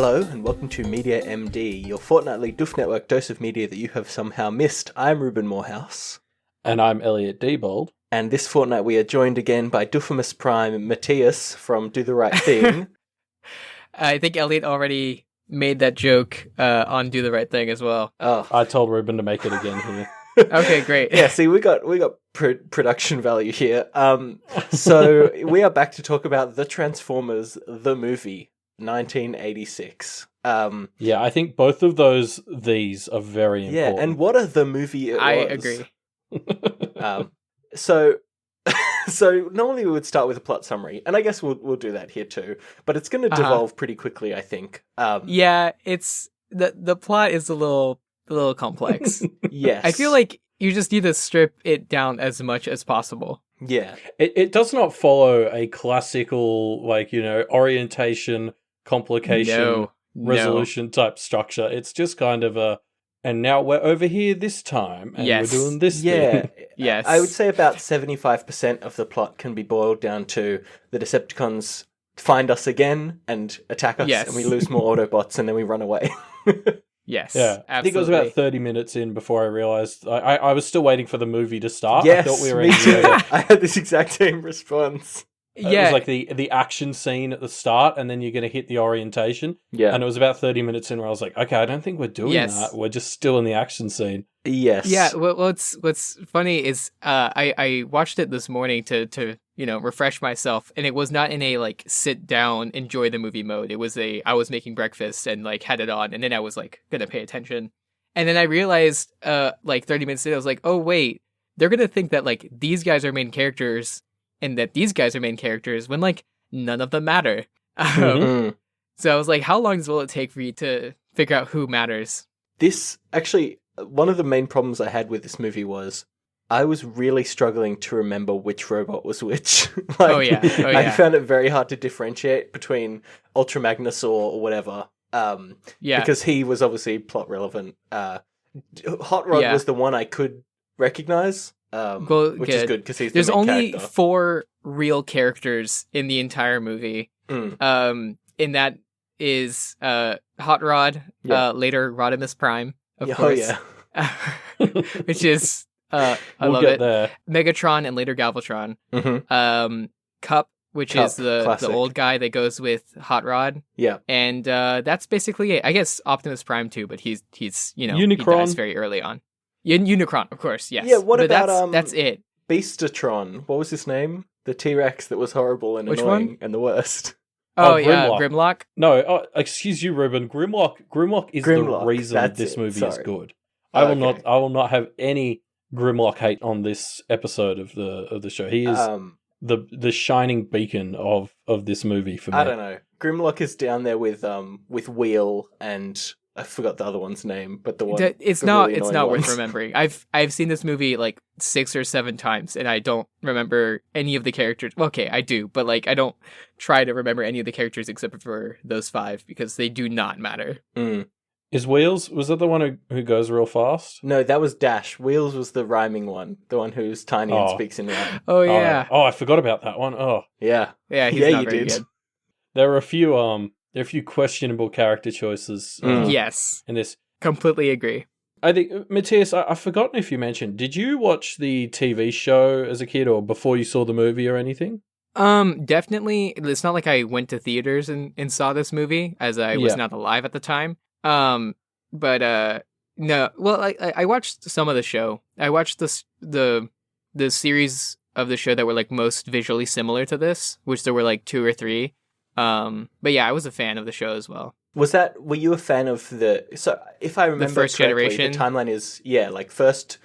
Hello and welcome to Media MD, your fortnightly Doof Network dose of media that you have somehow missed. I'm Reuben Morehouse. And I'm Elliot Diebold. And this fortnight we are joined again by Doofimus Prime Matias from Do the Right Thing. I think Elliot already made that joke on Do the Right Thing as well. Oh, I told Reuben to make it again here. Okay, great. Yeah, see, we got production value here. So we are back to talk about The Transformers, the movie, 1986. Yeah, I think both of these are very important. Yeah, and what a the movie it was. I agree. So normally we would start with a plot summary, and I guess we'll do that here too. But it's going to devolve pretty quickly, I think. Yeah, it's the plot is a little complex. Yes, I feel like you just need to strip it down as much as possible. Yeah, it does not follow a classical orientation, complication, resolution type structure. It's just kind of and now we're over here this time, and we're doing this thing. Yes. I would say about 75% of the plot can be boiled down to the Decepticons find us again and attack us, and we lose more Autobots, and then we run away. Yes, yeah. absolutely. I think it was about 30 minutes in before I realised I was still waiting for the movie to start. Yes, I thought we were me too. I had this exact same response. It was like the action scene at the start, and then you're going to hit the orientation. Yeah. And it was about 30 minutes in where I was like, okay, I don't think we're doing that. We're just still in the action scene. Yes. Yeah, what's funny is I watched it this morning to refresh myself, and it was not in a like sit down enjoy the movie mode. It was I was making breakfast and like had it on, and then I was like gonna pay attention, and then I realized like 30 minutes in I was like, oh wait, they're gonna think that like these guys are main characters and that these guys are main characters when like none of them matter. So I was like, how long will it take for you to figure out who matters? This actually. One of the main problems I had with this movie was I was really struggling to remember which robot was which. I found it very hard to differentiate between Ultra Magnus or whatever. Because he was obviously plot relevant. Hot Rod was the one I could recognize, which is good because he's the main only character. 4 real characters in the entire movie. And that is Hot Rod, later Rodimus Prime. Of course. Which is I love it. There. Megatron and later Galvatron. Cup, which is the old guy that goes with Hot Rod. Yeah. And that's basically it. I guess Optimus Prime too, but he's Unicron. He dies very early on. Unicron, of course, yes. Yeah, what about that's it. Beastatron? What was his name? The T-Rex that was horrible and annoying and the worst. Oh yeah, Grimlock. No, excuse you, Reuben. Grimlock is the reason this movie is good. I will not have any Grimlock hate on this episode of the show. He is the shining beacon of this movie for me. I don't know. Grimlock is down there with Wheel and I forgot the other one's name, but the one it's not worth remembering. I've seen this movie like 6 or 7 times, and I don't remember any of the characters. Well, okay, I do, but like I don't try to remember any of the characters except for those 5 because they do not matter. Is Wheels, was that the one who goes real fast? No, that was Dash. Wheels was the rhyming one, the one who's tiny and speaks in rhyme. Oh yeah. Oh, I forgot about that one. Oh yeah, he's not very good. There are a few questionable character choices. Yes. In this. Completely agree. I think, Matias, I've forgotten if you mentioned, did you watch the TV show as a kid or before you saw the movie or anything? Definitely. It's not like I went to theaters and saw this movie as I was not alive at the time. But no, well, I watched some of the show. I watched the series of the show that were like most visually similar to this, which there were like 2 or 3. But yeah, I was a fan of the show as well. Were you a fan of so if I remember the first correctly, generation? The timeline is, like first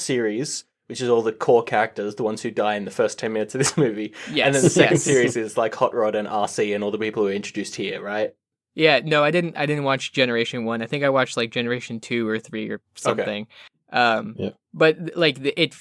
series, which is all the core characters, the ones who die in the first 10 minutes of this movie. Yes. And then the second series is like Hot Rod and RC and all the people who are introduced here, right? Yeah, no, I didn't watch Generation 1. I think I watched like Generation 2 or 3 or something. Okay. But like it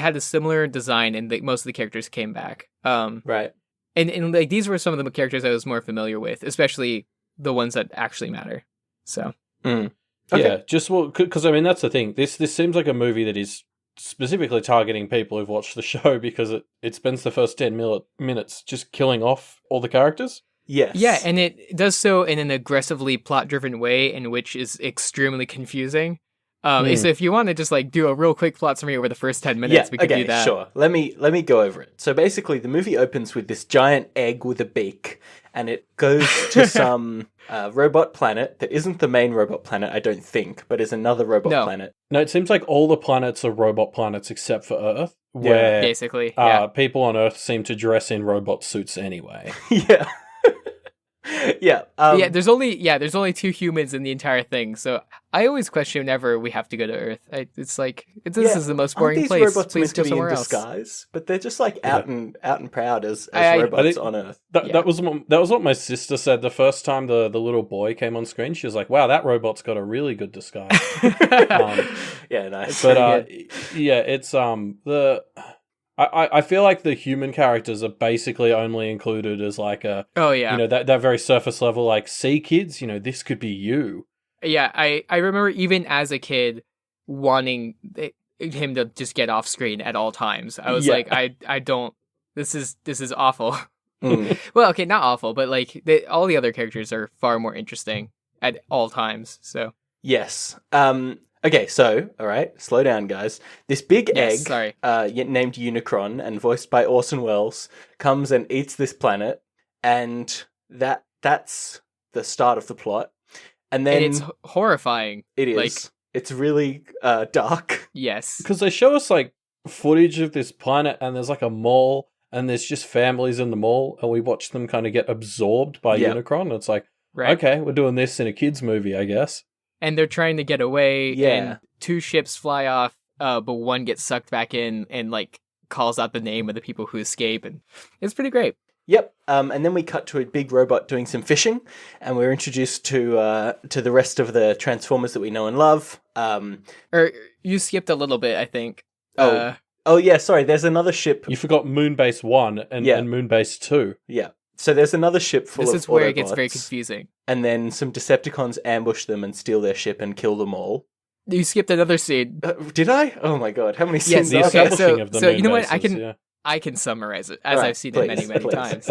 had a similar design and most of the characters came back. Right. And like these were some of the characters I was more familiar with, especially the ones that actually matter. So. Okay. Yeah, just because I mean that's the thing. This seems like a movie that is specifically targeting people who've watched the show because it spends the first 10 minutes just killing off all the characters. Yes. Yeah, and it does so in an aggressively plot-driven way, in which is extremely confusing. So if you want to just like do a real quick plot summary over the first 10 minutes, we could do that. Sure. Let me go over it. So basically, the movie opens with this giant egg with a beak, and it goes to some robot planet that isn't the main robot planet, I don't think, but is another robot planet. No, it seems like all the planets are robot planets except for Earth, where basically people on Earth seem to dress in robot suits anyway. Yeah. There's only 2 humans in the entire thing, so I always question whenever we have to go to Earth. This is the most boring place. Robots Please meant to go be somewhere in else. disguise, but they're just like out and proud as robots on Earth. That was what my sister said the first time the little boy came on screen. She was like, "Wow, that robot's got a really good disguise." Nice. But it's I feel like the human characters are basically only included as like that very surface level, like, see kids, this could be you. Yeah, I remember even as a kid wanting him to just get off screen at all times. I was like, I don't, this is awful. Well, okay, not awful, but like all the other characters are far more interesting at all times, so. Yes. Okay, so, all right, slow down, guys. This big egg, named Unicron and voiced by Orson Welles, comes and eats this planet, and that's the start of the plot. And then it's horrifying. It is. It's really dark. Yes. Because they show us, like, footage of this planet, and there's, like, a mall, and there's just families in the mall, and we watch them kind of get absorbed by Unicron. And it's like, okay, we're doing this in a kid's movie, I guess. And they're trying to get away, and 2 ships fly off, but one gets sucked back in and, like, calls out the name of the people who escape, and it's pretty great. Yep. And then we cut to a big robot doing some fishing, and we're introduced to the rest of the Transformers that we know and love. Or you skipped a little bit, I think. Sorry. There's another ship. You forgot Moonbase 1 and Moonbase 2. Yeah. So there's another ship full of This is where Autobots, it gets very confusing. And then some Decepticons ambush them and steal their ship and kill them all. You skipped another scene. Did I? Oh my god, how many scenes are there? So you know what? I can summarize it, as I've seen it many times.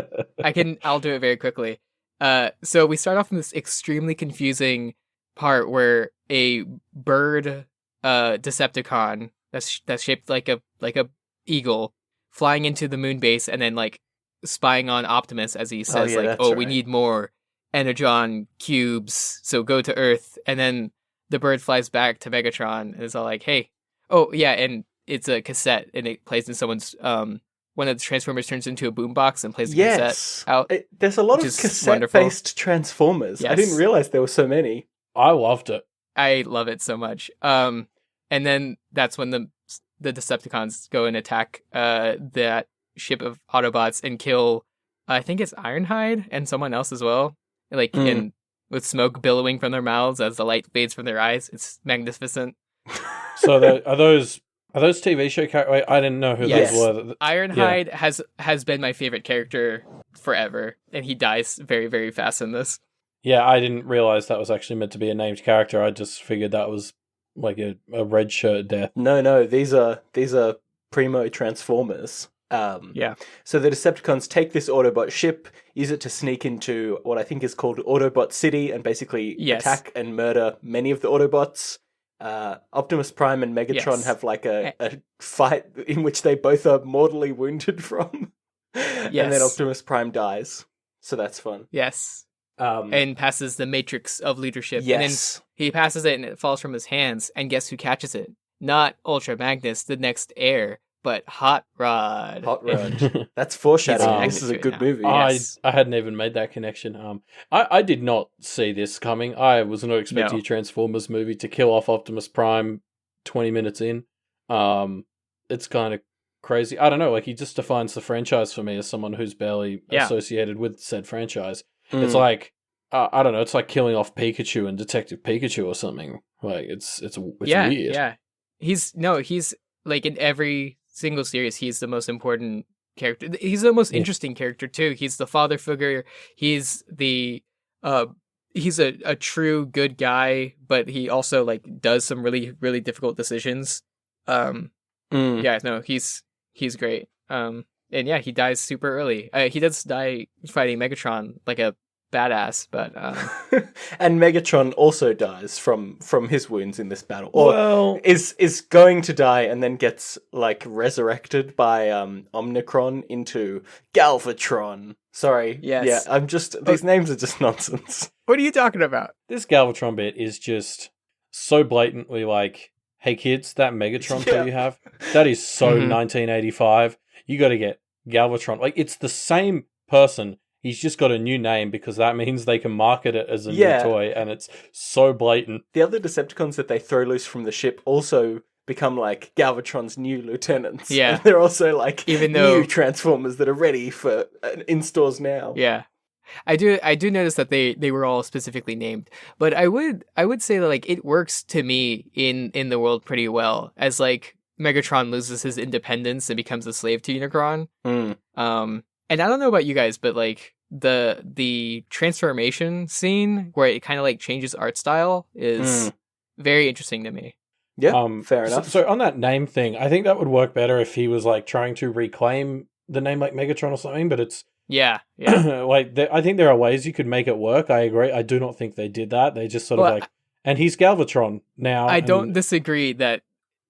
I'll do it very quickly. So we start off in this extremely confusing part where a bird Decepticon that's shaped like a eagle flying into the moon base and then like spying on Optimus as he says we need more Energon cubes, so go to Earth. And then the bird flies back to Megatron and is all like, hey, and it's a cassette and it plays in someone's one of the Transformers turns into a boombox and plays the cassette out. There's a lot of cassette-based Transformers. Yes. I didn't realize there were so many. I loved it. I love it so much. And then that's when the Decepticons go and attack that ship of Autobots and kill, I think it's Ironhide and someone else as well. And with smoke billowing from their mouths as the light fades from their eyes. It's magnificent. So are those TV show characters? I didn't know who those were. Ironhide has been my favorite character forever, and he dies very, very fast in this. Yeah, I didn't realize that was actually meant to be a named character. I just figured that was like a red shirt death. No, these are primo Transformers. So the Decepticons take this Autobot ship, use it to sneak into what I think is called Autobot City, and basically attack and murder many of the Autobots. Optimus Prime and Megatron have like a fight in which they both are mortally wounded from. And then Optimus Prime dies. So that's fun. Yes. And passes the matrix of leadership. Yes. And then he passes it and it falls from his hands. And guess who catches it? Not Ultra Magnus, the next heir, but Hot Rod. Hot Rod. That's foreshadowing. This is a good movie. I hadn't even made that connection. I did not see this coming. I was not expecting a Transformers movie to kill off Optimus Prime 20 minutes in. It's kind of crazy. I don't know, like he just defines the franchise for me as someone who's barely associated with said franchise. It's like, I don't know, it's like killing off Pikachu and Detective Pikachu or something. Like, it's weird. Yeah. He's like in every single series, he's the most important character. He's the most interesting character too. He's the father figure. He's the he's a true good guy, but he also like does some really, really difficult decisions. He's great. yeah, he dies super early. He does die fighting Megatron like a badass, but and Megatron also dies from his wounds in this battle, or is going to die and then gets like resurrected by Omnicron into Galvatron. Sorry, yes, yeah, these names are just nonsense. What are you talking about? This Galvatron bit is just so blatantly like, hey kids, that Megatron toy you have, that is so 1985. You got to get Galvatron. Like, it's the same person. He's just got a new name because that means they can market it as a new toy, and it's so blatant. The other Decepticons that they throw loose from the ship also become like Galvatron's new lieutenants. Yeah. And they're also like new Transformers that are ready for in stores now. Yeah. I do notice that they were all specifically named, but I would say that like it works to me in the world pretty well as like Megatron loses his independence and becomes a slave to Unicron. And I don't know about you guys, but like the transformation scene where it kind of like changes art style is very interesting to me. Yeah, fair enough. So on that name thing, I think that would work better if he was like trying to reclaim the name like Megatron or something, but it's yeah. Like I think there are ways you could make it work. I agree. I do not think they did that. They just sort of like, and he's Galvatron now. I don't disagree that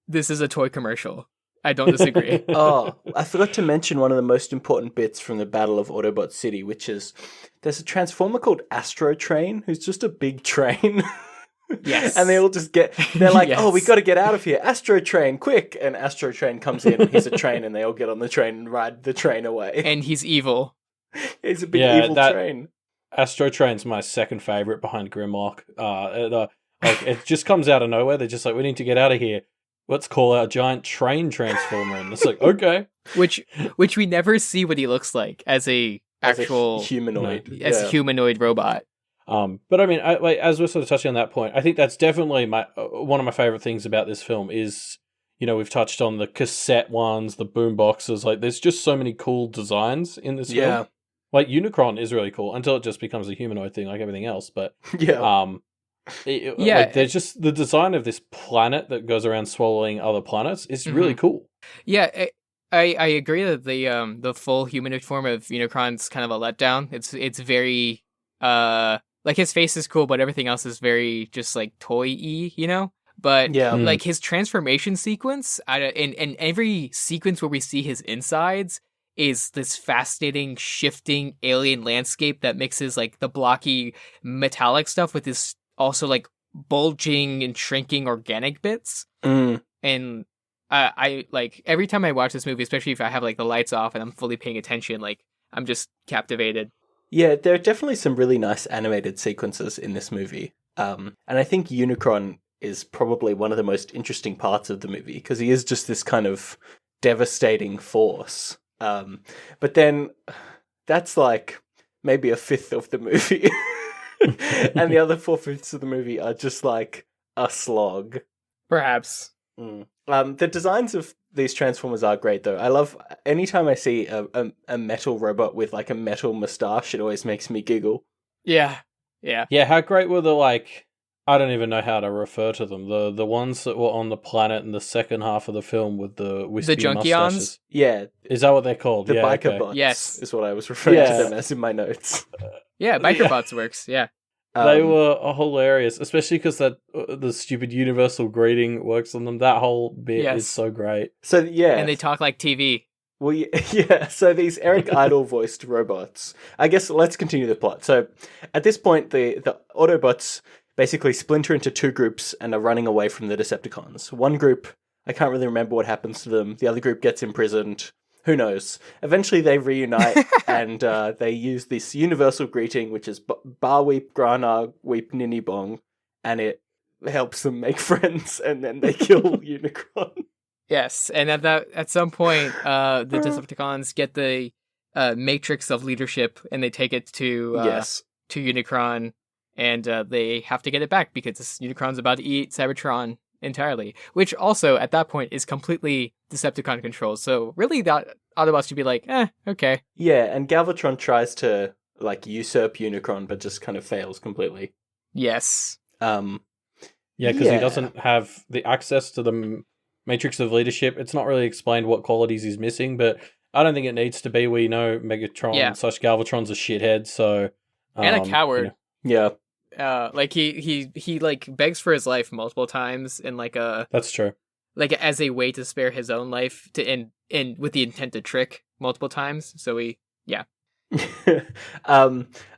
this is a toy commercial. I don't disagree. Oh, I forgot to mention one of the most important bits from the Battle of Autobot City, which is there's a Transformer called Astro Train, who's just a big train. Yes. And they all just they're like, oh, we got to get out of here. Astro Train, quick. And Astro Train comes in, and he's a train, and they all get on the train and ride the train away. And he's evil. He's a big evil train. Astro Train's my second favorite behind Grimlock. Like, it just comes out of nowhere. They're just like, we need to get out of here. Let's call out a giant train transformer. And it's like, okay. Which we never see what he looks like as a actual humanoid. As a humanoid robot. But I mean, as we're sort of touching on that point, I think that's definitely one of my favorite things about this film is, you know, we've touched on the cassette ones, the boom boxes. Like, there's just so many cool designs in this film. Like, Unicron is really cool until it just becomes a humanoid thing like everything else. But like, there's just the design of this planet that goes around swallowing other planets is really cool. Yeah, I agree that the full humanoid form of Unicron's kind of a letdown. It's very like his face is cool, but everything else is very just like toy-y, you know? But like his transformation sequence, in every sequence where we see his insides is this fascinating shifting alien landscape that mixes like the blocky metallic stuff with this also like bulging and shrinking organic bits. And I like every time I watch this movie, especially if I have like the lights off and I'm fully paying attention, like I'm just captivated. Yeah, there are definitely some really nice animated sequences in this movie. And I think Unicron is probably one of the most interesting parts of the movie because he is just this kind of devastating force. But then that's like maybe a fifth of the movie. And the other 4/5 of the movie are just like a slog. Perhaps. The designs of these Transformers are great, though. I love anytime I see a metal robot with like a metal mustache. It always makes me giggle. Yeah. How great were the like? I don't even know how to refer to them. The ones that were on the planet in the second half of the film with the wispy mustaches. Yeah, is that what they're called? The biker bots. Yes, is what I was referring to them as in my notes. Yeah, biker bots works. Yeah. They were hilarious, especially because the stupid universal greeting works on them. That whole bit is so great. So yeah, and they talk like TV. Well, yeah. So these Eric Idle voiced robots. I guess let's continue the plot. So at this point, the Autobots basically splinter into two groups and are running away from the Decepticons. One group, I can't really remember what happens to them. The other group gets imprisoned. Who knows? Eventually they reunite and they use this universal greeting, which is bar weep, grahna, weep, ninny, bong, and it helps them make friends, and then they kill Unicron. Yes, and at some point, the Decepticons get the matrix of leadership, and they take it to Unicron, and they have to get it back because Unicron's about to eat Cybertron entirely, which also at that point is completely Decepticon controlled. So really, the Autobots should be like, okay. Yeah, and Galvatron tries to like usurp Unicron, but just kind of fails completely. Yes. Because he doesn't have the access to the matrix of leadership. It's not really explained what qualities he's missing, but I don't think it needs to be. We know Megatron / Galvatron's a shithead, so and a coward. Yeah. Like he like begs for his life multiple times in like a that's true. Like as a way to spare his own life to and with the intent to trick multiple times. So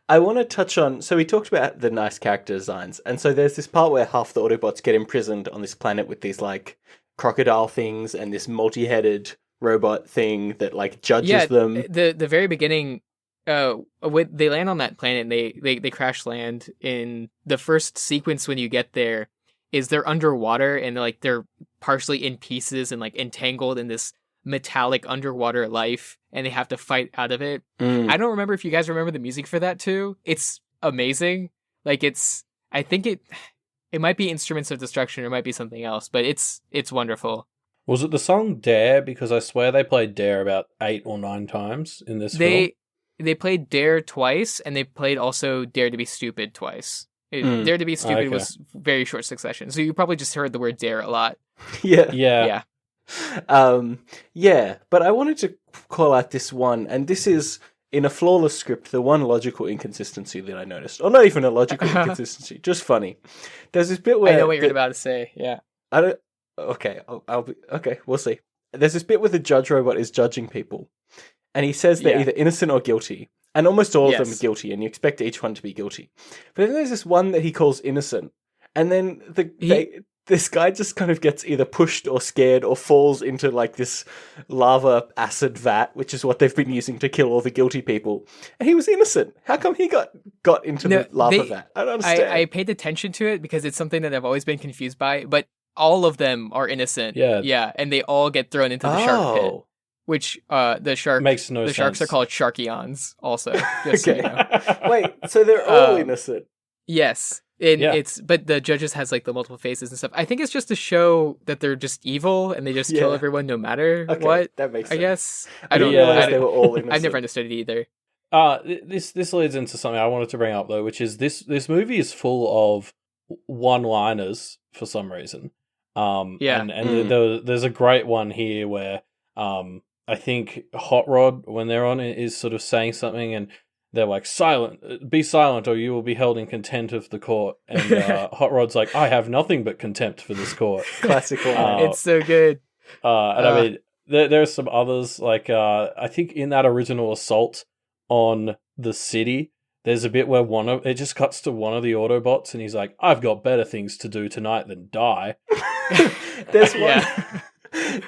I want to touch on, so we talked about the nice character designs, and so there's this part where half the Autobots get imprisoned on this planet with these like crocodile things and this multi-headed robot thing that like judges them. The very beginning, they land on that planet and they crash land. In the first sequence when you get there is they're underwater and like they're partially in pieces and like entangled in this metallic underwater life, and they have to fight out of it. I don't remember if you guys remember the music for that too. It's amazing. Like I think it might be Instruments of Destruction or it might be something else, but it's wonderful. Was it the song Dare? Because I swear they played Dare about 8 or 9 times in this film. They played Dare twice, and they played also Dare to be Stupid twice. Dare to be Stupid was very short succession, so you probably just heard the word Dare a lot. Yeah. But I wanted to call out this one, and this is, in a flawless script, the one logical inconsistency that I noticed. Or not even a logical inconsistency, just funny. There's this bit where... I know what you're about to say, yeah. I don't... Okay, okay, we'll see. There's this bit where the judge robot is judging people, and he says they're either innocent or guilty, and almost all of them are guilty, and you expect each one to be guilty. But then there's this one that he calls innocent, and then this guy just kind of gets either pushed or scared or falls into like this lava acid vat, which is what they've been using to kill all the guilty people. And he was innocent. How come he got into the lava vat? I don't understand. I paid attention to it because it's something that I've always been confused by, but all of them are innocent. Yeah, and they all get thrown into the shark pit. Which the shark makes no sense. The sharks are called Sharkions also. Just so you know. Wait, so they're all innocent? Yes. But the judges has like the multiple faces and stuff. I think it's just to show that they're just evil and they just kill everyone no matter what. That makes sense. I guess. I don't realize they were all innocent. I've never understood it either. This leads into something I wanted to bring up though, which is this movie is full of one-liners for some reason. There's a great one here where I think Hot Rod, when they're on it, is sort of saying something and they're like, be silent or you will be held in contempt of the court. And Hot Rod's like, I have nothing but contempt for this court. Classic line. It's so good. I mean, there are some others, like I think in that original assault on the city, there's a bit where it just cuts to one of the Autobots and he's like, I've got better things to do tonight than die. There's one...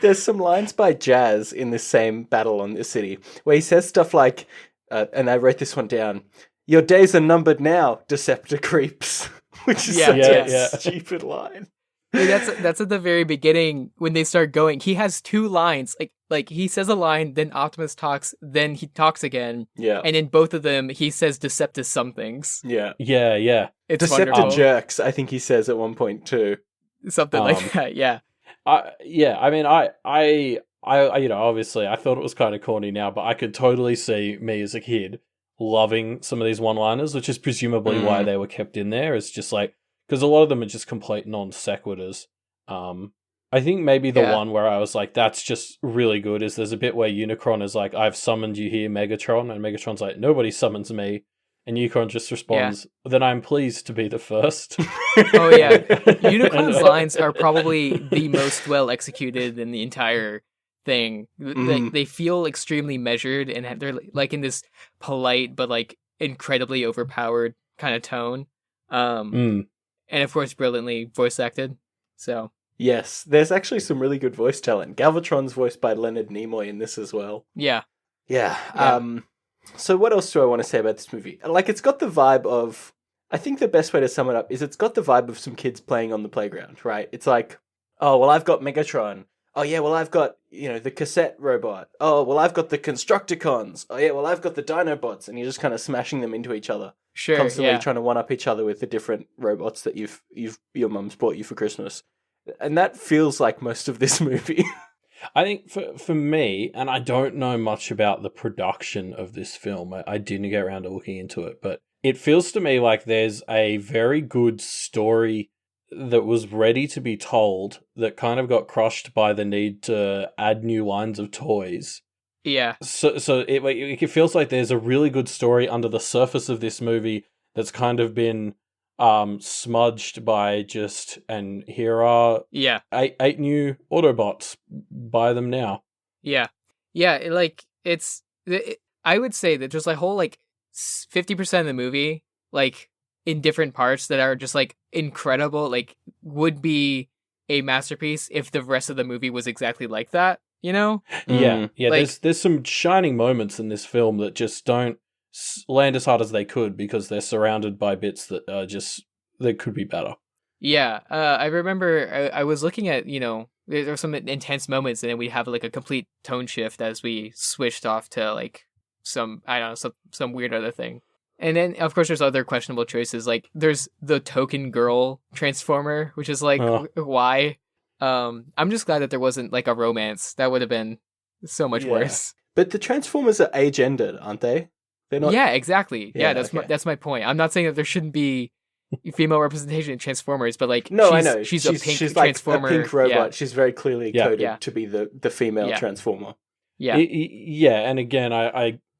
There's some lines by Jazz in this same battle on the city where he says stuff like, and I wrote this one down, your days are numbered now, Decepticreeps, which is such a stupid line. That's at the very beginning when they start going. He has 2 lines, like he says a line, then Optimus talks, then he talks again. Yeah. And in both of them, he says Deceptus somethings. Yeah. It's Deceptijerks, I think he says at one point too. Something like that, yeah. I mean, I obviously I thought it was kind of corny now, but I could totally see me as a kid loving some of these one-liners, which is presumably why they were kept in there. It's just like, because a lot of them are just complete non sequiturs. I think maybe the one where I was like, that's just really good is there's a bit where Unicron is like, I've summoned you here, Megatron, and Megatron's like, nobody summons me. And Unicron just responds, then I'm pleased to be the first. Oh, yeah. Unicron's lines are probably the most well executed in the entire thing. They feel extremely measured and they're like in this polite but like incredibly overpowered kind of tone. And of course, brilliantly voice acted. So. Yes, there's actually some really good voice talent. Galvatron's voiced by Leonard Nimoy in this as well. Yeah. So what else do I want to say about this movie? Like, it's got the vibe of... I think the best way to sum it up is it's got the vibe of some kids playing on the playground, right? It's like, oh, well, I've got Megatron. Oh, yeah, well, I've got, the cassette robot. Oh, well, I've got the Constructicons. Oh, yeah, well, I've got the Dinobots. And you're just kind of smashing them into each other. Sure, constantly trying to one-up each other with the different robots that your mum's bought you for Christmas. And that feels like most of this movie. I think for me, and I don't know much about the production of this film, I didn't get around to looking into it, but it feels to me like there's a very good story that was ready to be told that kind of got crushed by the need to add new lines of toys. Yeah. So it feels like there's a really good story under the surface of this movie that's kind of been smudged by and here are eight new Autobots. Buy them now. Yeah. I would say that just like whole 50% of the movie, like in different parts that are just like incredible, like would be a masterpiece if the rest of the movie was exactly like that, you know? Yeah. There's some shining moments in this film that just don't land as hard as they could because they're surrounded by bits that are that could be better. Yeah, I remember I was looking at, there were some intense moments, and then we'd have like a complete tone shift as we switched off to like some weird other thing. And then, of course, there's other questionable choices. Like, there's the token girl transformer, which is like, why? I'm just glad that there wasn't like a romance. That would have been so much worse. But the Transformers are age-ended, aren't they? They're not. Yeah, exactly. Yeah, that's my point. I'm not saying that there shouldn't be female representation in Transformers, but like, I know she's a pink Transformer, like a pink robot. Yeah. She's very clearly coded to be the female Transformer. Yeah, and again,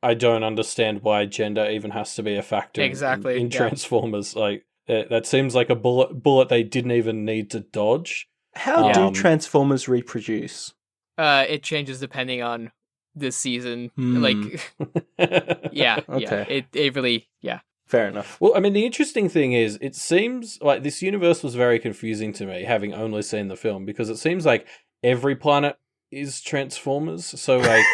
I don't understand why gender even has to be a factor in Transformers. Like that seems like a bullet they didn't even need to dodge. How do Transformers reproduce? It changes depending on the season. Like, okay. It really, Fair enough. Well, I mean, the interesting thing is, it seems like this universe was very confusing to me, having only seen the film, because it seems like every planet is Transformers. So, like,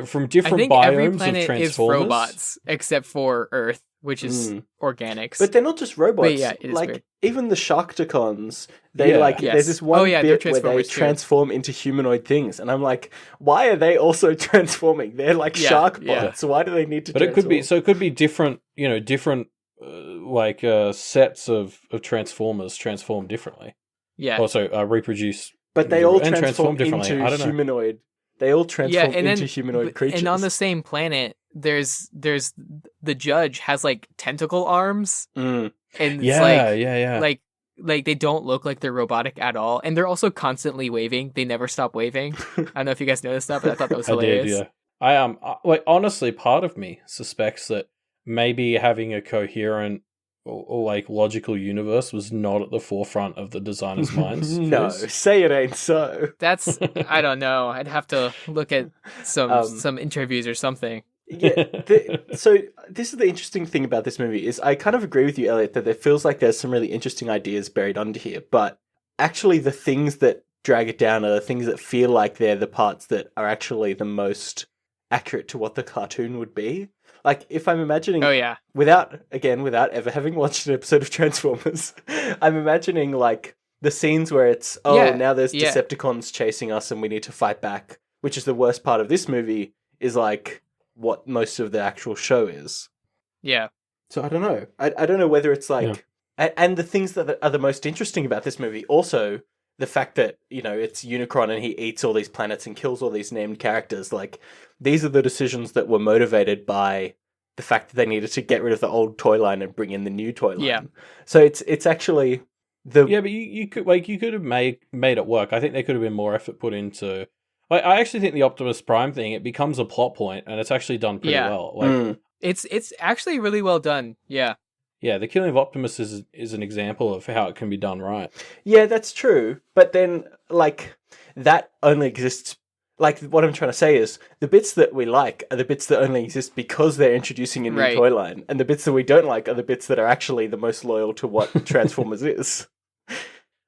from different biomes every planet of Transformers. Is robots, except for Earth, which is organics. But they're not just robots. But it is like, weird. Even the Sharktacons, there's this one bit where they transform into humanoid things, and I'm like, why are they also transforming? They're like shark bots. So why do they need to? But it could be different. Sets of Transformers transform differently. Yeah. Also reproduce. But they all transform differently. Into humanoid. They all transform into humanoid creatures. And on the same planet, there's the judge has like tentacle arms. And it's like they don't look like they're robotic at all, and they're also constantly waving. They never stop waving. I don't know if you guys noticed that, but I thought that was hilarious. I did, yeah. Honestly, part of me suspects that maybe having a coherent or like logical universe was not at the forefront of the designer's minds. No, say it ain't so. That's I don't know. I'd have to look at some interviews or something. So this is the interesting thing about this movie is I kind of agree with you, Elliot, that it feels like there's some really interesting ideas buried under here, but actually the things that drag it down are the things that feel like they're the parts that are actually the most accurate to what the cartoon would be. Like, if I'm imagining... Without ever having watched an episode of Transformers, I'm imagining, like, the scenes where it's, now there's Decepticons chasing us and we need to fight back, which is the worst part of this movie, is, like, what most of the actual show is. Yeah. So I don't know. I don't know whether it's, like... Yeah. And the things that are the most interesting about this movie, also... The fact that, it's Unicron and he eats all these planets and kills all these named characters, like, these are the decisions that were motivated by the fact that they needed to get rid of the old toy line and bring in the new toy line. Yeah. So it's actually the... Yeah, but you could have made it work. I think there could have been more effort put into... I actually think the Optimus Prime thing, it becomes a plot point, and it's actually done pretty well. Like, It's actually really well done, yeah. Yeah, the killing of Optimus is an example of how it can be done right. Yeah, that's true. But then, like, that only exists... Like, what I'm trying to say is, the bits that we like are the bits that only exist because they're introducing a new toy line. And the bits that we don't like are the bits that are actually the most loyal to what Transformers is.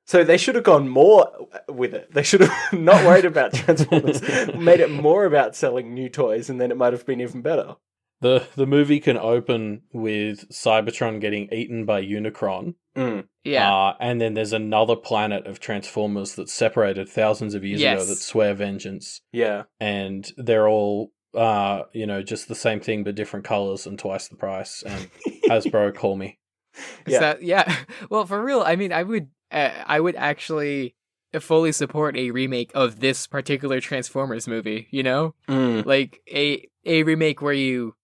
So they should have gone more with it. They should have not worried about Transformers, made it more about selling new toys, and then it might have been even better. The movie can open with Cybertron getting eaten by Unicron. Yeah. And then there's another planet of Transformers that's separated thousands of years ago that swear vengeance. Yeah. And they're all, just the same thing but different colours and twice the price. And Hasbro, call me. Well, for real, I mean, I would actually fully support a remake of this particular Transformers movie, Like, a remake where you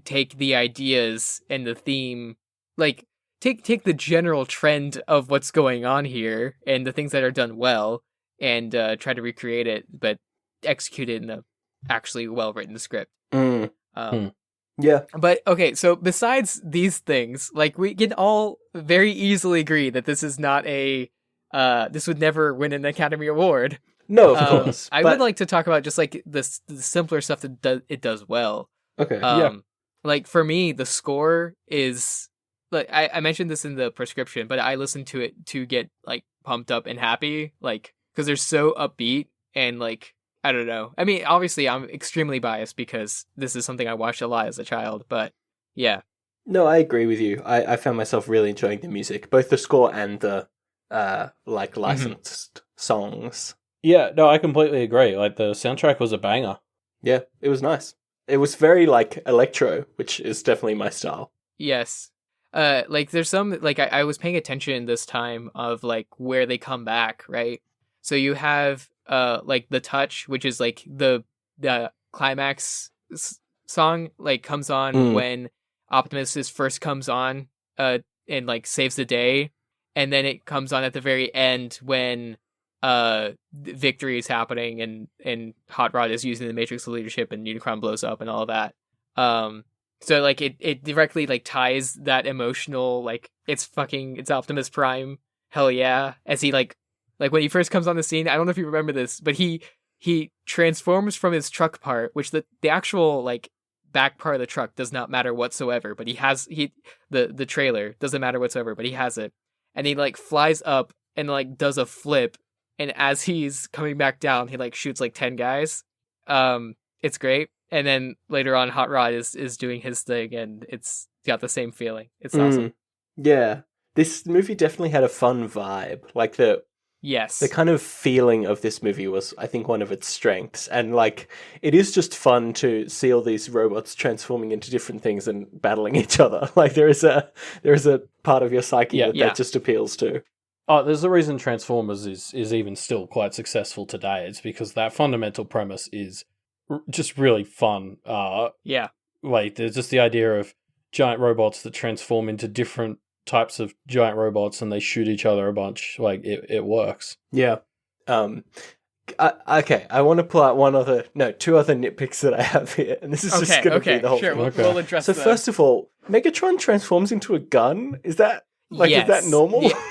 take the ideas and the theme, like take the general trend of what's going on here and the things that are done well and try to recreate it, but execute it in a actually well written script. Yeah. But okay, so besides these things, like we can all very easily agree that this is not a this would never win an Academy Award. No, of course. I would like to talk about just like the simpler stuff that it does well. Okay. Like for me, the score is like I mentioned this in the prescription, but I listen to it to get like pumped up and happy, like because they're so upbeat and like I don't know. I mean, obviously, I'm extremely biased because this is something I watched a lot as a child, but yeah. No, I agree with you. I found myself really enjoying the music, both the score and the like licensed songs. Yeah, no, I completely agree. Like the soundtrack was a banger. Yeah, it was nice. It was very like electro, which is definitely my style. Yes. Like there's some like I was paying attention this time of like where they come back, right? So you have like The Touch, which is like the climax song, like comes on when Optimus first comes on and like saves the day, and then it comes on at the very end when victory is happening and Hot Rod is using the Matrix of leadership and Unicron blows up and all that. So like it directly like ties that emotional like it's Optimus Prime, hell yeah, as he like when he first comes on the scene. I don't know if you remember this, but he transforms from his truck part, which the actual like back part of the truck does not matter whatsoever, but the trailer doesn't matter whatsoever, but he has it, and he like flies up and like does a flip, and as he's coming back down, he like shoots like 10 guys. It's great. And then later on, Hot Rod is doing his thing, and it's got the same feeling. It's awesome. Yeah, this movie definitely had a fun vibe. Like the kind of feeling of this movie was, I think, one of its strengths. And like, it is just fun to see all these robots transforming into different things and battling each other. Like there is a part of your psyche that just appeals to. Oh, there's a reason Transformers is even still quite successful today. It's because that fundamental premise is just really fun. Like there's just the idea of giant robots that transform into different types of giant robots and they shoot each other a bunch. Like it works. Yeah. Okay, I want to pull out two other nitpicks that I have here, and this is just going to be the whole thing. We'll address So first of all, Megatron transforms into a gun? Is that is that normal? Yeah.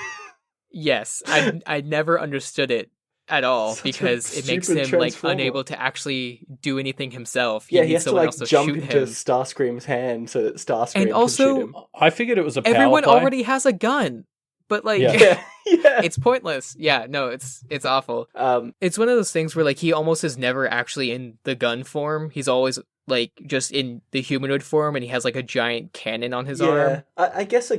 Yes. I never understood it at all because it makes him like unable to actually do anything himself. He has to like jump into Starscream's hand so that Starscream and also, can shoot him. I figured it was a power everyone play. already has a gun, but like it's pointless. Yeah, no, it's awful. It's one of those things where like he almost is never actually in the gun form. He's always like just in the humanoid form, and he has like a giant cannon on his arm. I guess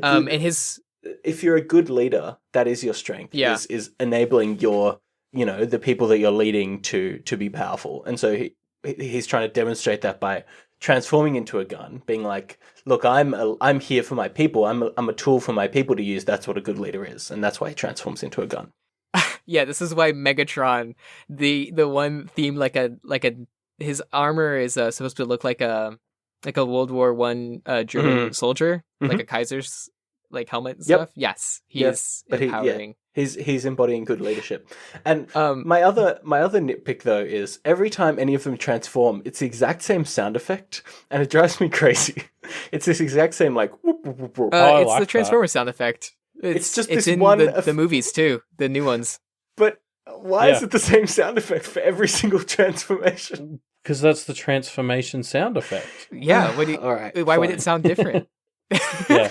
if you're a good leader, that is your strength. Is enabling your the people that you're leading to be powerful. And so he's trying to demonstrate that by transforming into a gun, being like, look, I'm here for my people. I'm a tool for my people to use. That's what a good leader is. And that's why he transforms into a gun. Yeah, this is why Megatron, the one theme his armor is supposed to look like a World War I German soldier, like a Kaiser's like helmet and stuff. Yes, he's empowering. He's embodying good leadership. And my other nitpick though is every time any of them transform, it's the exact same sound effect, and it drives me crazy. It's this exact same like whoop, whoop, whoop, whoop. It's the Transformer sound effect. It's just it's this in one the movies too, the new ones. But why is it the same sound effect for every single transformation? Because that's the transformation sound effect. Yeah. All right. Why would it sound different? Yeah.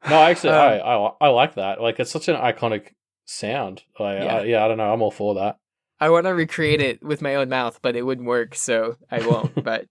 No, actually, I like that. Like, it's such an iconic sound. Like, I don't know. I'm all for that. I want to recreate it with my own mouth, but it wouldn't work, so I won't. But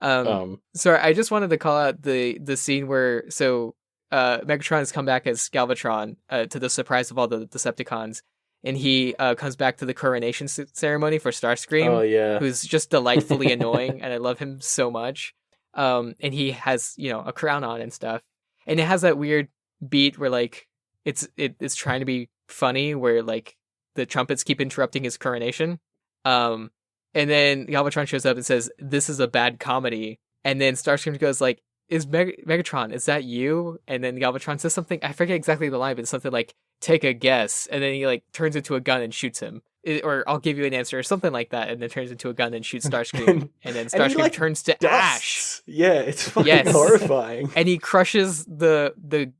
sorry, I just wanted to call out the scene where Megatron has come back as Galvatron to the surprise of all the Decepticons, and he comes back to the coronation ceremony for Starscream. Oh yeah, who's just delightfully annoying, and I love him so much. And he has a crown on and stuff, and it has that weird beat where like it's trying to be funny, where like the trumpets keep interrupting his coronation. And then Galvatron shows up and says, "This is a bad comedy." And then Starscream goes like, "Is Megatron, is that you?" And then Galvatron says something, I forget exactly the line, but it's something like, "Take a guess." And then he like turns into a gun and shoots him. or I'll give you an answer, or something like that, and then turns into a gun and shoots Starscream, and then Starscream turns to ash. Yeah, it's fucking horrifying. And he crushes the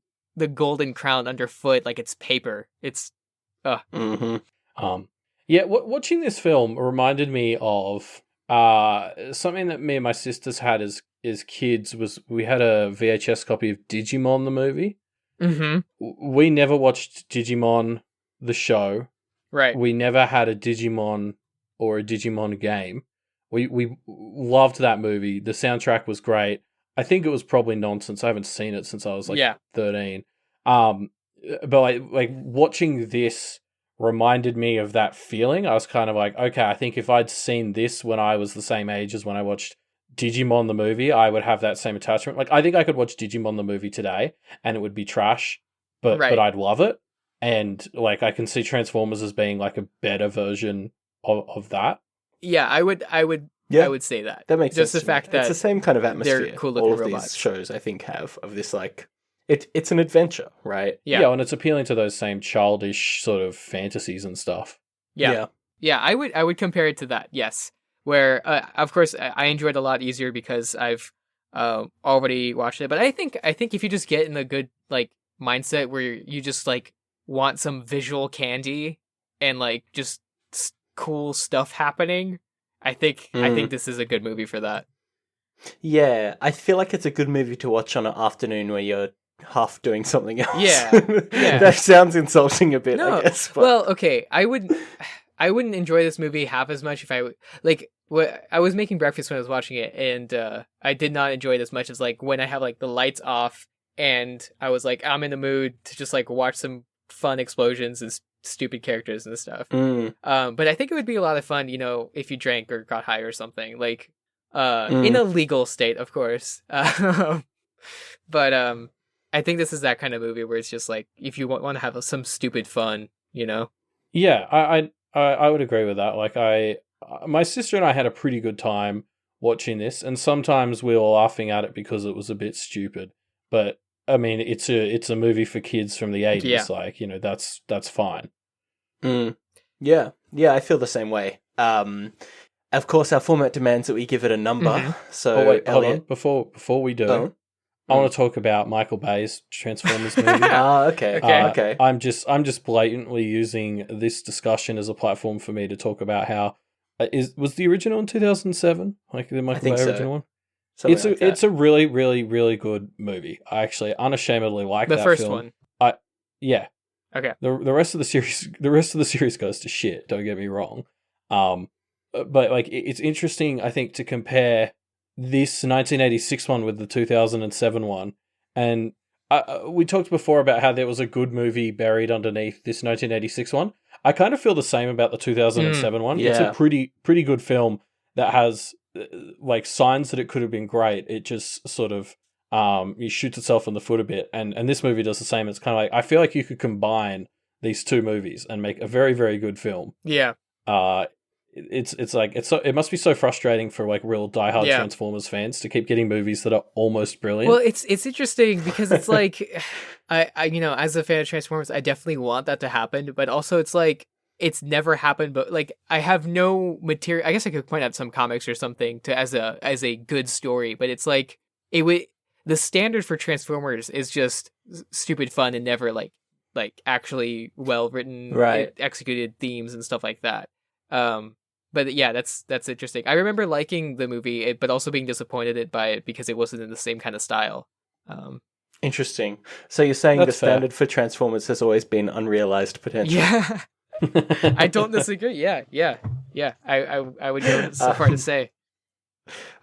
golden crown underfoot like it's paper. It's watching this film reminded me of something that me and my sisters had as kids. Was we had a VHS copy of Digimon the movie. We never watched Digimon the show. Right. We never had a Digimon or a Digimon game. We loved that movie. The soundtrack was great. I think it was probably nonsense. I haven't seen it since I was 13. But like watching this reminded me of that feeling. I was kind of like, okay, I think if I'd seen this when I was the same age as when I watched Digimon the movie, I would have that same attachment. Like, I think I could watch Digimon the movie today and it would be trash, but I'd love it. And like, I can see Transformers as being like a better version of that. Yeah, I would say that. That makes just sense. The fact that it's the same kind of atmosphere. They're cool looking all of robots. These shows, I think, have of this like it's an adventure, right? Yeah, and it's appealing to those same childish sort of fantasies and stuff. Yeah. I would compare it to that. Yes, where of course I enjoyed it a lot easier because I've already watched it. But I think if you just get in a good like mindset where you just like want some visual candy and like just cool stuff happening, I think this is a good movie for that. Yeah, I feel like it's a good movie to watch on an afternoon where you're half doing something else. Yeah. That sounds insulting a bit, I guess. But... Well, okay, I wouldn't enjoy this movie half as much if I would like. I was making breakfast when I was watching it, and I did not enjoy it as much as like when I have like the lights off and I was like, I'm in the mood to just like watch some fun explosions and stupid characters and stuff. But I think it would be a lot of fun, if you drank or got high or something, like in a legal state, of course. But I think this is that kind of movie where it's just like, if you want to have some stupid fun, Yeah, I would agree with that. Like my sister and I had a pretty good time watching this, and sometimes we were laughing at it because it was a bit stupid. But I mean, it's a movie for kids from the 80s. Yeah. Like, that's fine. Yeah, I feel the same way. Of course, our format demands that we give it a number. So, wait, hold on. Before we do, I want to talk about Michael Bay's Transformers movie. Okay. I'm just blatantly using this discussion as a platform for me to talk about how was the original in 2007, like the Michael Bay original one. It's a really, really, really good movie. I actually unashamedly like that film. The first one. Yeah. Okay. The rest of the series goes to shit. Don't get me wrong. But like it's interesting, I think, to compare this 1986 one with the 2007 one, and we talked before about how there was a good movie buried underneath this 1986 one. I kind of feel the same about the 2007 one. Yeah. It's a pretty good film that has like signs that it could have been great. It just sort of it shoots itself in the foot a bit, and this movie does the same. It's kind of like, I feel like you could combine these two movies and make a very, very good film. Yeah. It must be so frustrating for like real diehard Transformers fans to keep getting movies that are almost brilliant. Well, it's interesting because it's like I as a fan of Transformers, I definitely want that to happen, but also it's like it's never happened. But like I have no material. I guess I could point out some comics or something as a good story, but it's like the standard for Transformers is just stupid fun and never like actually well written, executed themes and stuff like that. But yeah, that's interesting. I remember liking the movie, but also being disappointed by it because it wasn't in the same kind of style. Interesting. So you're saying the standard for Transformers has always been unrealized potential? Yeah. I don't disagree. Yeah. I would go so far to say.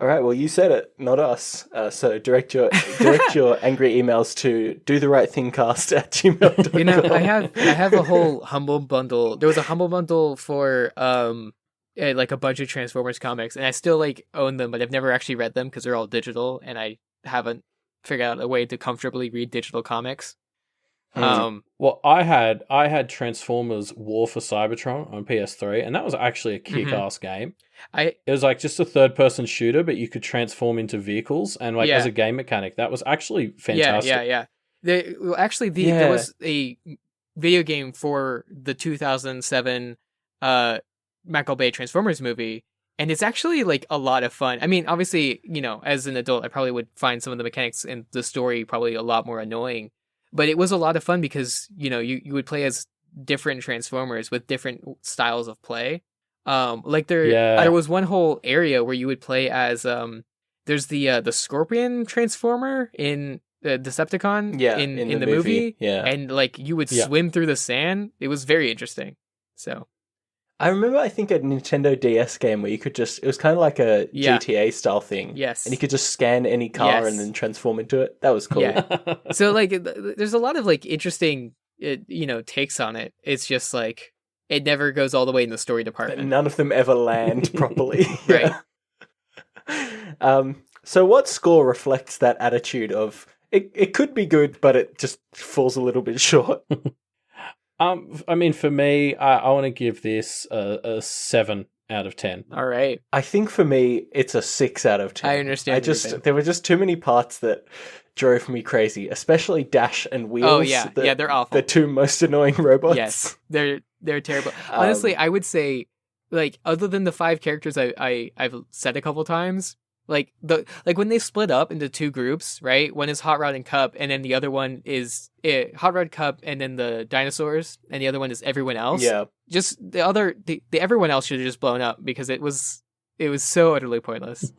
All right. Well, you said it, not us. So direct your angry emails to dotherightthingcast@gmail.com. I have a whole Humble Bundle. There was a Humble Bundle for like a bunch of Transformers comics, and I still like own them, but I've never actually read them because they're all digital, and I haven't figured out a way to comfortably read digital comics. Well, I had Transformers War for Cybertron on PS3, and that was actually a kick-ass game. It was like just a third-person shooter, but you could transform into vehicles, and like as a game mechanic, that was actually fantastic. Yeah. There was a video game for the 2007 Michael Bay Transformers movie, and it's actually like a lot of fun. I mean, obviously, as an adult, I probably would find some of the mechanics and the story probably a lot more annoying, but it was a lot of fun because you would play as different Transformers with different styles of play. There was one whole area where you would play as there's the Scorpion Transformer in Decepticon in the movie. Yeah. And like you would swim through the sand. It was very interesting. So I remember, I think, a Nintendo DS game where you could it was kind of like a GTA style thing. Yes. And you could just scan any car and then transform into it. That was cool. Yeah. So like there's a lot of like interesting takes on it. It's just like it never goes all the way in the story department. But none of them ever land properly. Right. So what score reflects that attitude of it could be good, but it just falls a little bit short? I mean, for me, I want to give this a 7 out of 10. All right. I think for me, it's a 6 out of 10. I understand. There were just too many parts that drove me crazy, especially Dash and Wheels. Oh yeah, they're awful. The two most annoying robots. Yes, they're terrible. Honestly, I would say, like, other than the 5 characters I've said a couple times, like when they split up into 2 groups, right? One is Hot Rod and Cup, and then the other one is Hot Rod, Cup, and then the dinosaurs, and the other one is everyone else. Yeah. Just the everyone else should have just blown up because it was so utterly pointless.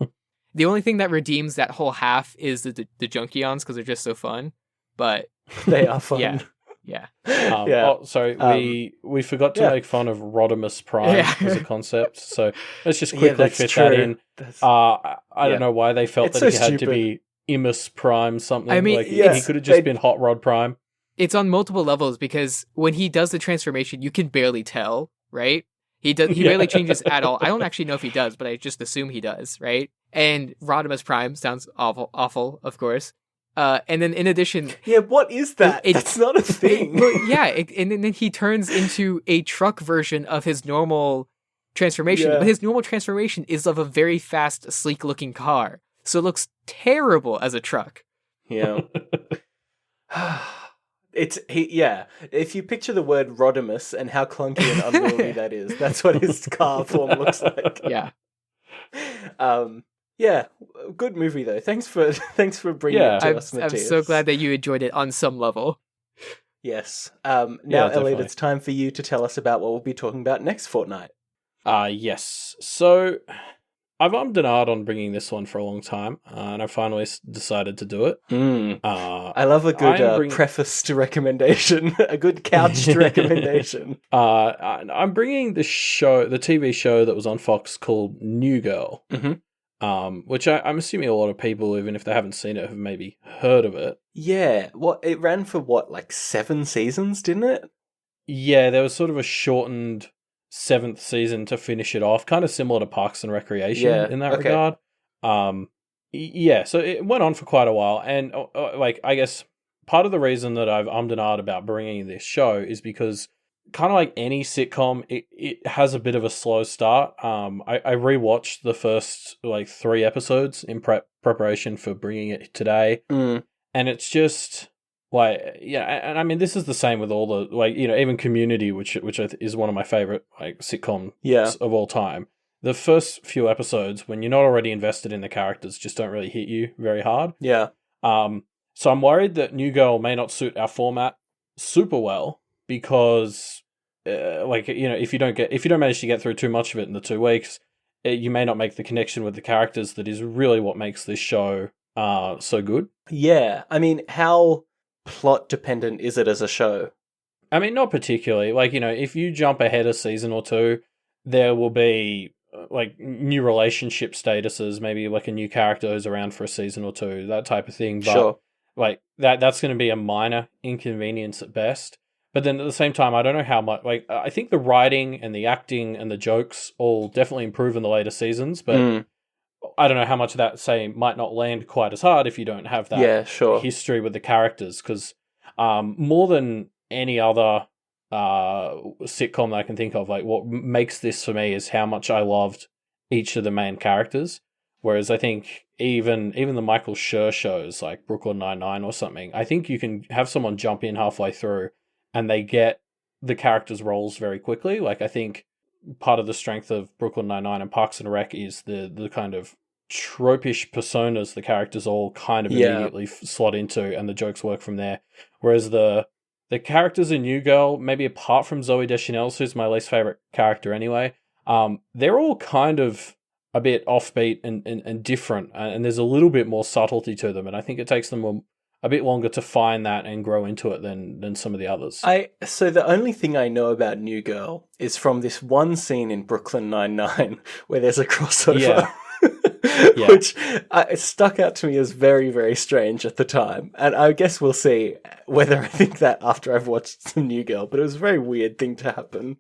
The only thing that redeems that whole half is the Junkions because they're just so fun. But they are fun. Yeah. Oh, sorry, we forgot to make fun of Rodimus Prime as a concept. So let's just quickly fit that in. I don't know why they felt that he had to be Imus Prime something. I mean, he could have just been Hot Rod Prime. It's on multiple levels because when he does the transformation, you can barely tell, right? He barely changes at all. I don't actually know if he does, but I just assume he does, right? And Rodimus Prime sounds awful, of course. And then in addition... Yeah, what is that? That's not a thing. And then he turns into a truck version of his normal transformation. Yeah. But his normal transformation is of a very fast, sleek-looking car. So it looks terrible as a truck. Yeah. If you picture the word Rodimus and how clunky and unwieldy that is, that's what his car form looks like. Yeah. Yeah, good movie though. Thanks for bringing it to us, Matias. I'm so glad that you enjoyed it on some level. Yes. Now, Elliot, it's time for you to tell us about what we'll be talking about next fortnight. Yes. So I've ummed and ahed on bringing this one for a long time, and I finally decided to do it. I love a good preface to recommendation, a good couched recommendation. I'm bringing the TV show that was on Fox called New Girl. Mm-hmm. Which I'm assuming a lot of people, even if they haven't seen it, have maybe heard of it. Yeah. It ran for 7 seasons, didn't it? Yeah, there was sort of a shortened 7th season to finish it off, kind of similar to Parks and Recreation in that regard. So it went on for quite a while, and I guess part of the reason that I've ummed and ahed about bringing this show is because kind of like any sitcom, it has a bit of a slow start. I rewatched the first 3 episodes in preparation for bringing it today, and it's just and I mean this is the same with all the even Community, which is one of my favorite sitcoms of all time. The first few episodes, when you're not already invested in the characters, just don't really hit you very hard. Yeah. So I'm worried that New Girl may not suit our format super well. Because, if you don't manage to get through too much of it in the 2 weeks, you may not make the connection with the characters that is really what makes this show so good. Yeah, I mean, how plot dependent is it as a show? I mean, not particularly. If you jump ahead a season or 2, there will be new relationship statuses, maybe a new character who's around for a season or 2, that type of thing. But, sure. That's going to be a minor inconvenience at best. But then at the same time, I don't know how much. I think the writing and the acting and the jokes all definitely improve in the later seasons. But I don't know how much of that, might not land quite as hard if you don't have that history with the characters. Because more than any other sitcom that I can think of, what makes this for me is how much I loved each of the main characters. Whereas I think even the Michael Schur shows, like Brooklyn Nine-Nine or something, I think you can have someone jump in halfway through and they get the characters' roles very quickly. I think part of the strength of Brooklyn Nine-Nine and Parks and Rec is the kind of tropish personas the characters all kind of immediately slot into, and the jokes work from there. Whereas the characters in New Girl, maybe apart from Zooey Deschanel, who's my least favorite character anyway, they're all kind of a bit offbeat and different, and there's a little bit more subtlety to them, and I think it takes them a bit longer to find that and grow into it than some of the others. So the only thing I know about New Girl is from this one scene in Brooklyn Nine-Nine where there's a crossover. Yeah. Which stuck out to me as very, very strange at the time. And I guess we'll see whether I think that after I've watched some New Girl, but it was a very weird thing to happen.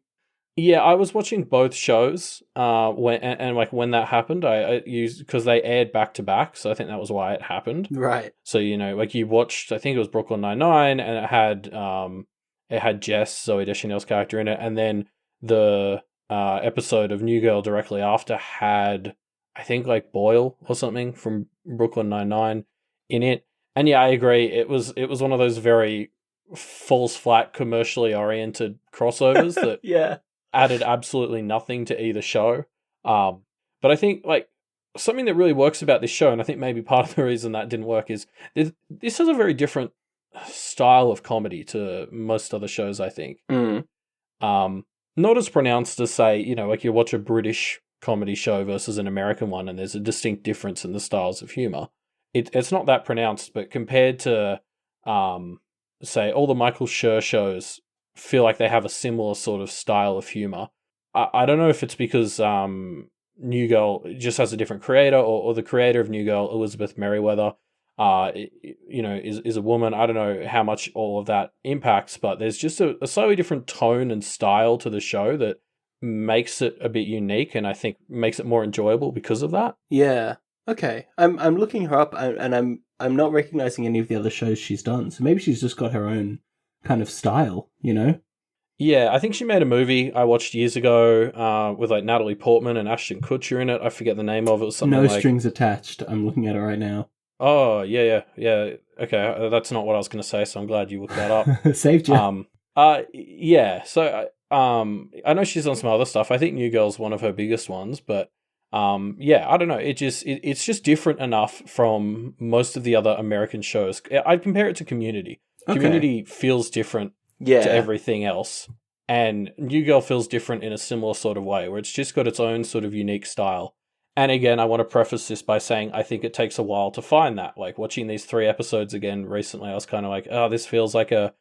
Yeah, I was watching both shows when that happened. I used because they aired back to back, so I think that was why it happened. Right. So you watched, I think it was Brooklyn Nine-Nine, and it had Jess, Zooey Deschanel's character in it, and then the episode of New Girl directly after had, I think, Boyle or something from Brooklyn Nine-Nine in it. And yeah, I agree. It was one of those very false flat commercially oriented crossovers that added absolutely nothing to either show. But I think something that really works about this show, and I think maybe part of the reason that didn't work, is this has a very different style of comedy to most other shows, I think. Not as pronounced as, say, you watch a British comedy show versus an American one, and there's a distinct difference in the styles of humor. It's not that pronounced, but compared to, say, all the Michael Schur shows feel like they have a similar sort of style of humor. I don't know if it's because New Girl just has a different creator, or the creator of New Girl, Elizabeth Merriweather, is a woman. I don't know how much all of that impacts, but there's just a slightly different tone and style to the show that makes it a bit unique, and I think makes it more enjoyable because of that. Yeah. Okay. I'm looking her up, and I'm not recognizing any of the other shows she's done. So maybe she's just got her own kind of style, Yeah, I think she made a movie I watched years ago with Natalie Portman and Ashton Kutcher in it. I forget the name of it. It was something No Strings Attached. I'm looking at it right now. Oh, yeah. Okay, that's not what I was going to say, so I'm glad you looked that up. Saved you. Yeah, so I know she's done some other stuff. I think New Girl's one of her biggest ones, but I don't know. It's just different enough from most of the other American shows. I'd compare it to Community. Okay. Community feels different to everything else, and New Girl feels different in a similar sort of way, where it's just got its own sort of unique style. And again, I want to preface this by saying I think it takes a while to find that. Watching these 3 episodes again recently, I was kind of this feels like a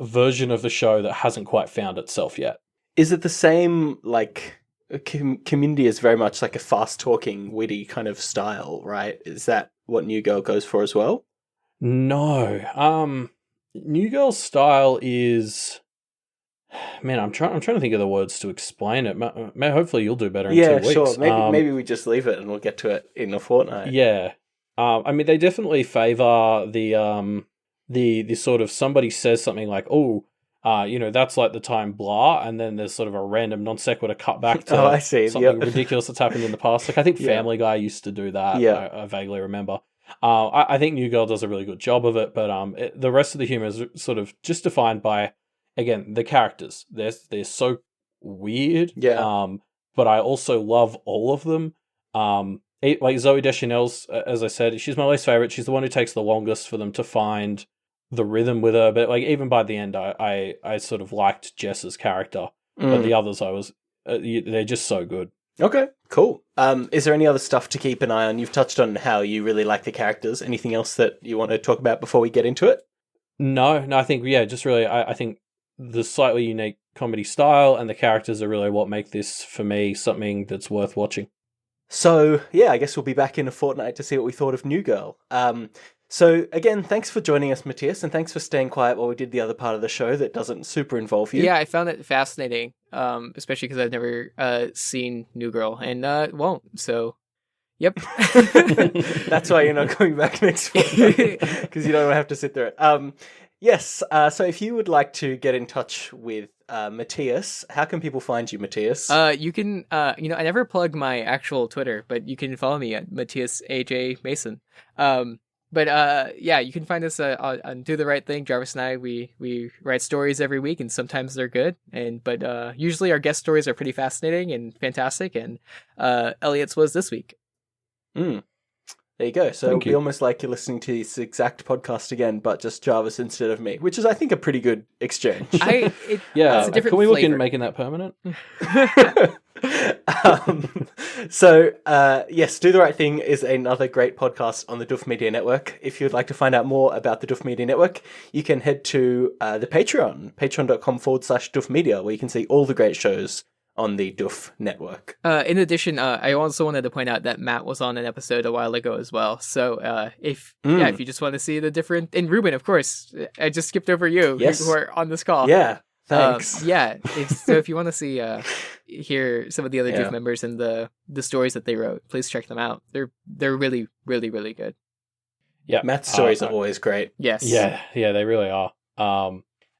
version of the show that hasn't quite found itself yet. Is it the same, Community is very much like a fast-talking, witty kind of style, right? Is that what New Girl goes for as well? No. New Girl's style is... Man, I'm trying to think of the words to explain it. Hopefully you'll do better in 2 weeks. Yeah, sure. Maybe we just leave it and we'll get to it in a fortnight. Yeah. They definitely favor the sort of somebody says something like, that's the time blah, and then there's sort of a random non sequitur cut back to something ridiculous that's happened in the past. I think Family Guy used to do that. Yeah. I vaguely remember. I think New Girl does a really good job of it, but the rest of the humor is sort of just defined by, again, the characters. They're so weird. Yeah. But I also love all of them. Zooey Deschanel's, as I said, she's my least favorite. She's the one who takes the longest for them to find the rhythm with her. But even by the end, I sort of liked Jess's character. But the others, they're just so good. Okay, cool. Is there any other stuff to keep an eye on? You've touched on how you really like the characters. Anything else that you want to talk about before we get into it? No, I think, just really, I think the slightly unique comedy style and the characters are really what make this, for me, something that's worth watching. So, I guess we'll be back in a fortnight to see what we thought of New Girl. So, again, thanks for joining us, Matias, and thanks for staying quiet while we did the other part of the show that doesn't super involve you. Yeah, I found it fascinating, especially because I've never seen New Girl, and won't, so... Yep. That's why you're not going back next week, because you don't have to sit through it. Yes, so if you would like to get in touch with Matias, how can people find you, Matias? You can, I never plug my actual Twitter, but you can follow me at Matias AJ Mason. yeah, you can find us on Do the Right Thing. Jarvis and I, we write stories every week, and sometimes they're good, but usually our guest stories are pretty fascinating and fantastic. And Elliot's was this week. There you go. So it'll be almost like you're listening to this exact podcast again, but just Jarvis instead of me, which is, I think, a pretty good exchange. It's a different can we look flavor. into making that permanent? Yes, Do the Right Thing is another great podcast on the Duff Media Network. If you'd like to find out more about the Duff Media Network, you can head to the Patreon, patreon.com/Duff Media, where you can see all the great shows on the Duff Network. In addition, I also wanted to point out that Matt was on an episode a while ago as well. So if you just want to see the different... And Reuben, of course. I just skipped over you, who are on this call. Yeah, thanks. So if you want to see... hear some of the other Duff members and the stories that they wrote, please check them out. They're really, really, really good. Yeah, Matt's stories are always great. Yes. Yeah, they really are.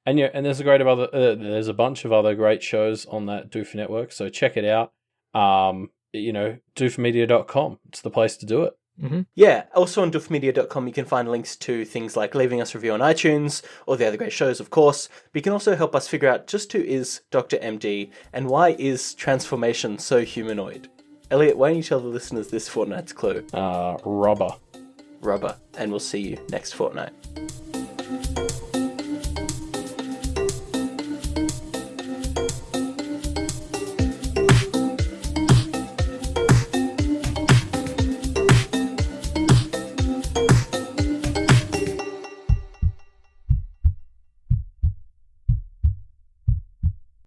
And there's there's a bunch of other great shows on that Doof Network, so check it out. doofmedia.com. It's the place to do it. Mm-hmm. Yeah, also on doofmedia.com you can find links to things like leaving us a review on iTunes, or the other great shows, of course, but you can also help us figure out just who is Dr. MD, and why is transformation so humanoid? Elliot, why don't you tell the listeners this fortnight's clue? Rubber. Rubber, and we'll see you next fortnight.